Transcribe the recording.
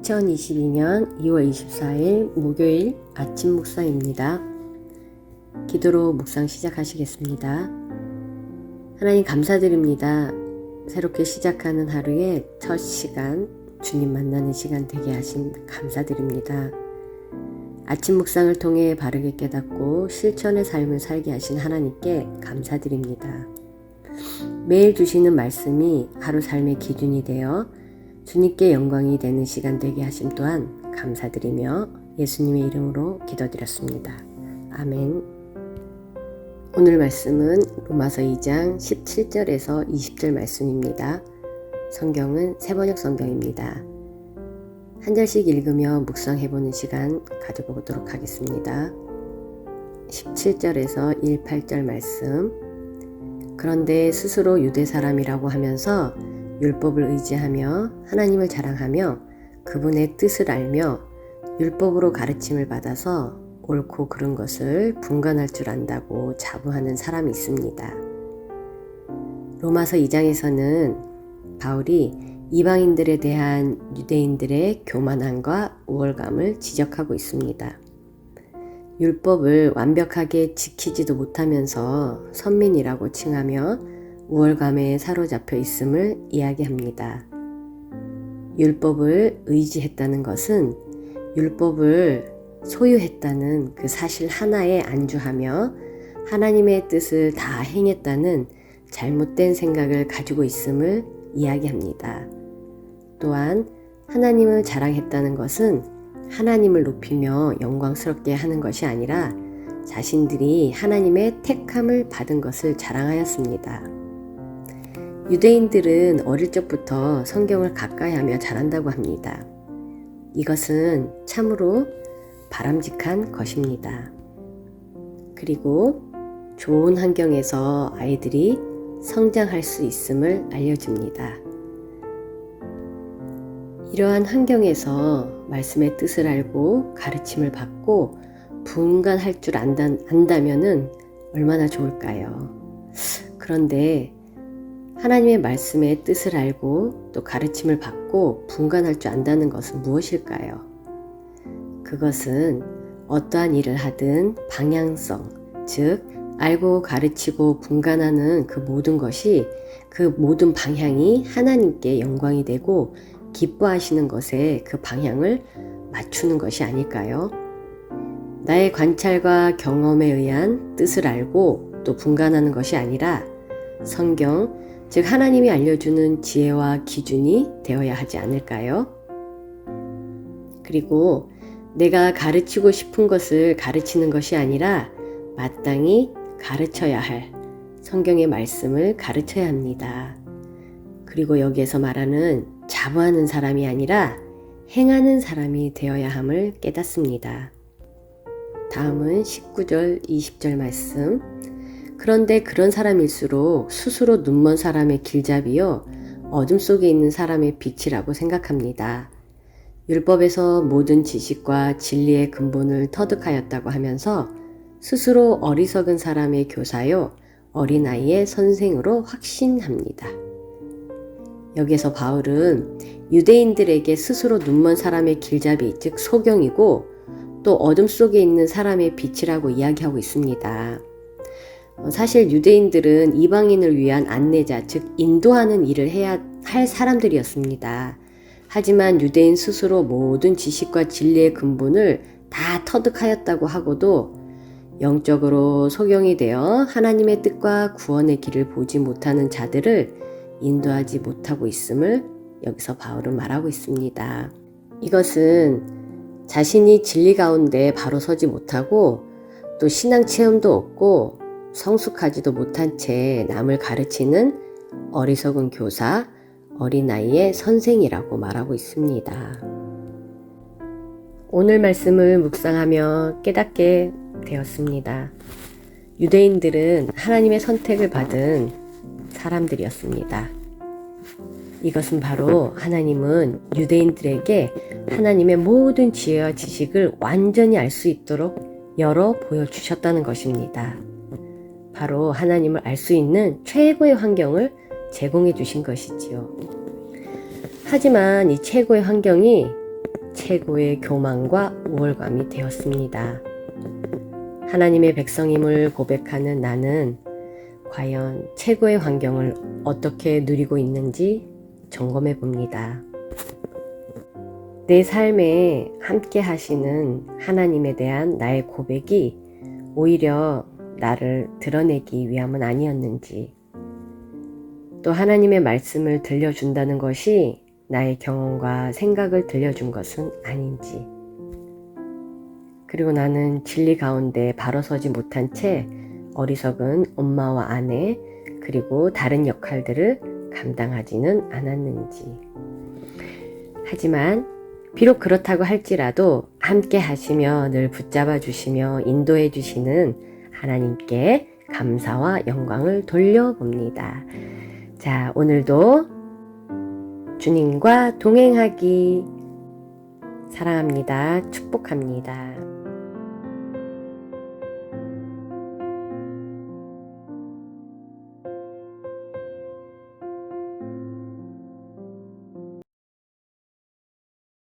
2022년 2월 24일 목요일 아침 묵상입니다. 기도로 묵상 시작하시겠습니다. 하나님 감사드립니다. 새롭게 시작하는 하루의 첫 시간, 주님 만나는 시간 되게 하신 감사드립니다. 아침 묵상을 통해 바르게 깨닫고 실천의 삶을 살게 하신 하나님께 감사드립니다. 매일 주시는 말씀이 하루 삶의 기준이 되어 주님께 영광이 되는 시간 되게 하심 또한 감사드리며 예수님의 이름으로 기도드렸습니다. 아멘. 오늘 말씀은 로마서 2장 17절에서 20절 말씀입니다. 성경은 새번역 성경입니다. 한 절씩 읽으며 묵상해보는 시간 가져보도록 하겠습니다. 17절에서 18절 말씀. 그런데 스스로 유대 사람이라고 하면서 율법을 의지하며 하나님을 자랑하며 그분의 뜻을 알며 율법으로 가르침을 받아서 옳고 그른 것을 분간할 줄 안다고 자부하는 사람이 있습니다. 로마서 2장에서는 바울이 이방인들에 대한 유대인들의 교만함과 우월감을 지적하고 있습니다. 율법을 완벽하게 지키지도 못하면서 선민이라고 칭하며 우월감에 사로잡혀 있음을 이야기합니다. 율법을 의지했다는 것은 율법을 소유했다는 그 사실 하나에 안주하며 하나님의 뜻을 다 행했다는 잘못된 생각을 가지고 있음을 이야기합니다. 또한 하나님을 자랑했다는 것은 하나님을 높이며 영광스럽게 하는 것이 아니라 자신들이 하나님의 택함을 받은 것을 자랑하였습니다. 유대인들은 어릴 적부터 성경을 가까이 하며 자란다고 합니다. 이것은 참으로 바람직한 것입니다. 그리고 좋은 환경에서 아이들이 성장할 수 있음을 알려줍니다. 이러한 환경에서 말씀의 뜻을 알고 가르침을 받고 분간할 줄 안다면은 얼마나 좋을까요? 그런데 하나님의 말씀의 뜻을 알고 또 가르침을 받고 분간할 줄 안다는 것은 무엇일까요? 그것은 어떠한 일을 하든 방향성, 즉 알고 가르치고 분간하는 그 모든 것이 그 모든 방향이 하나님께 영광이 되고 기뻐하시는 것에 그 방향을 맞추는 것이 아닐까요? 나의 관찰과 경험에 의한 뜻을 알고 또 분간하는 것이 아니라 성경, 즉 하나님이 알려주는 지혜와 기준이 되어야 하지 않을까요? 그리고 내가 가르치고 싶은 것을 가르치는 것이 아니라 마땅히 가르쳐야 할 성경의 말씀을 가르쳐야 합니다. 그리고 여기에서 말하는 자부하는 사람이 아니라 행하는 사람이 되어야 함을 깨닫습니다. 다음은 19절, 20절 말씀. 그런데 그런 사람일수록 스스로 눈먼 사람의 길잡이요 어둠 속에 있는 사람의 빛이라고 생각합니다. 율법에서 모든 지식과 진리의 근본을 터득하였다고 하면서 스스로 어리석은 사람의 교사요 어린아이의 선생으로 확신합니다. 여기서 바울은 유대인들에게 스스로 눈먼 사람의 길잡이 즉 소경이고 또 어둠 속에 있는 사람의 빛이라고 이야기하고 있습니다. 사실 유대인들은 이방인을 위한 안내자, 즉 인도하는 일을 해야 할 사람들이었습니다. 하지만 유대인 스스로 모든 지식과 진리의 근본을 다 터득하였다고 하고도 영적으로 소경이 되어 하나님의 뜻과 구원의 길을 보지 못하는 자들을 인도하지 못하고 있음을 여기서 바울은 말하고 있습니다. 이것은 자신이 진리 가운데 바로 서지 못하고 또 신앙 체험도 없고 성숙하지도 못한 채 남을 가르치는 어리석은 교사, 어린아이의 선생이라고 말하고 있습니다. 오늘 말씀을 묵상하며 깨닫게 되었습니다. 유대인들은 하나님의 선택을 받은 사람들이었습니다. 이것은 바로 하나님은 유대인들에게 하나님의 모든 지혜와 지식을 완전히 알 수 있도록 열어 보여주셨다는 것입니다. 바로 하나님을 알 수 있는 최고의 환경을 제공해 주신 것이지요. 하지만 이 최고의 환경이 최고의 교만과 우월감이 되었습니다. 하나님의 백성임을 고백하는 나는 과연 최고의 환경을 어떻게 누리고 있는지 점검해 봅니다. 내 삶에 함께 하시는 하나님에 대한 나의 고백이 오히려 나를 드러내기 위함은 아니었는지, 또 하나님의 말씀을 들려준다는 것이 나의 경험과 생각을 들려준 것은 아닌지, 그리고 나는 진리 가운데 바로 서지 못한 채 어리석은 엄마와 아내 그리고 다른 역할들을 감당하지는 않았는지. 하지만 비록 그렇다고 할지라도 함께 하시며 늘 붙잡아 주시며 인도해 주시는 하나님께 감사와 영광을 돌려봅니다. 자, 오늘도 주님과 동행하기. 사랑합니다. 축복합니다.